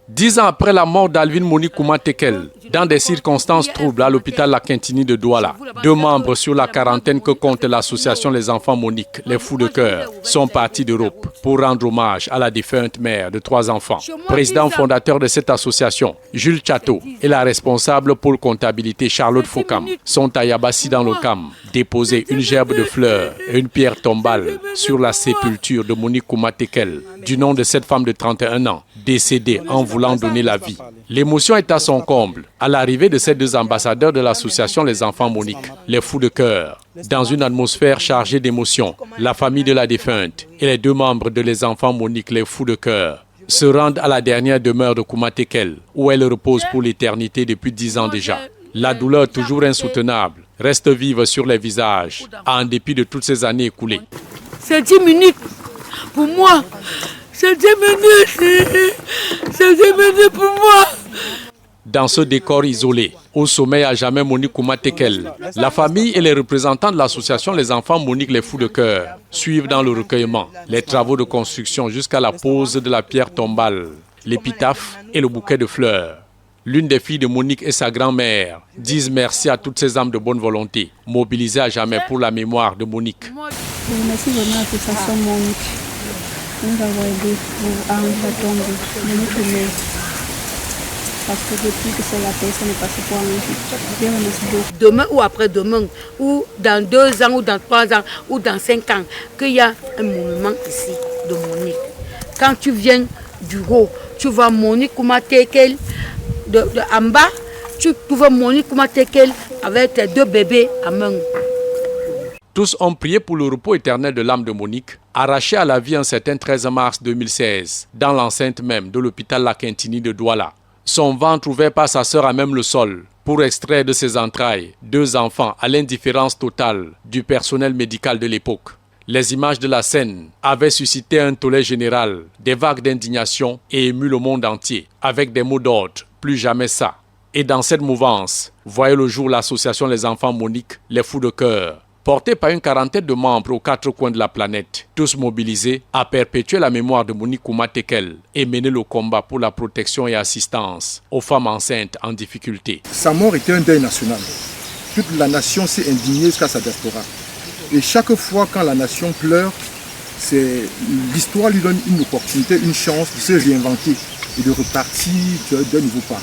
10 ans après la mort d'Alvin Monique Kouma Tekel, dans des circonstances troubles à l'hôpital La Quintini de Douala, 2 membres sur la quarantaine que compte l'association Les Enfants Monique, les Fous de Cœur, sont partis d'Europe pour rendre hommage à la défunte mère de 3 enfants. Président fondateur de cette association, Jules Chateau, et la responsable pôle comptabilité Charlotte Fokam sont à Yabassi dans le Cam, déposer une gerbe de fleurs et une pierre tombale sur la sépulture de Monique Kouma Tekel, du nom de cette femme de 31 ans, décédée en voulant donner la vie. L'émotion est à son comble à l'arrivée de ces 2 ambassadeurs de l'association Les Enfants Monique, les Fous de Cœur. Dans une atmosphère chargée d'émotions, la famille de la défunte et les 2 membres de Les Enfants Monique, les Fous de Cœur, se rendent à la dernière demeure de Kouma Tekel, où elle repose pour l'éternité depuis 10 ans déjà. La douleur toujours insoutenable reste vive sur les visages, en dépit de toutes ces années écoulées. C'est 10 minutes pour moi. C'est 10 minutes. C'est 10 minutes pour moi. Dans ce décor isolé, au sommet à jamais Monique Kouma Tekel, la famille et les représentants de l'association Les Enfants Monique, les Fous de Cœur suivent dans le recueillement les travaux de construction jusqu'à la pose de la pierre tombale, l'épitaphe et le bouquet de fleurs. L'une des filles de Monique et sa grand-mère disent merci à toutes ces âmes de bonne volonté, mobilisées à jamais pour la mémoire de Monique. Merci vraiment à l'association Monique. Nous avons aidé pour arranger la tombe de notre mère. Parce que depuis que c'est la personne est passée pour un demain ou après-demain, ou dans 2 ans, ou dans 3 ans, ou dans 5 ans, qu'il y a un monument ici de Monique. Quand tu viens du haut, tu vois Monique Kouma Tekel en bas, tu vois Monique Kouma Tekel avec tes 2 bébés à main. Tous ont prié pour le repos éternel de l'âme de Monique, arrachée à la vie un certain 13 mars 2016, dans l'enceinte même de l'hôpital La Quintini de Douala. Son ventre ouvert par sa sœur à même le sol pour extraire de ses entrailles 2 enfants à l'indifférence totale du personnel médical de l'époque. Les images de la scène avaient suscité un tollé général, des vagues d'indignation et ému le monde entier avec des mots d'ordre, plus jamais ça. Et dans cette mouvance, voyait le jour l'association Les Enfants Monique, les Fous de Cœur, portée par une quarantaine de membres aux 4 coins de la planète, tous mobilisés à perpétuer la mémoire de Monique Kouma Tekel et mener le combat pour la protection et assistance aux femmes enceintes en difficulté. Sa mort était un deuil national. Toute la nation s'est indignée jusqu'à sa diaspora. Et chaque fois quand la nation pleure, l'histoire lui donne une opportunité, une chance de se réinventer et de repartir d'un nouveau pas.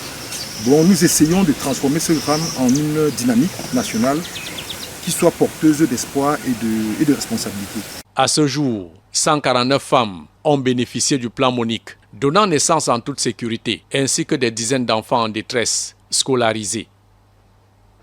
Bon, nous essayons de transformer ce drame en une dynamique nationale qui soit porteuse d'espoir et de responsabilité. À ce jour, 149 femmes ont bénéficié du plan Monique, donnant naissance en toute sécurité, ainsi que des dizaines d'enfants en détresse scolarisés.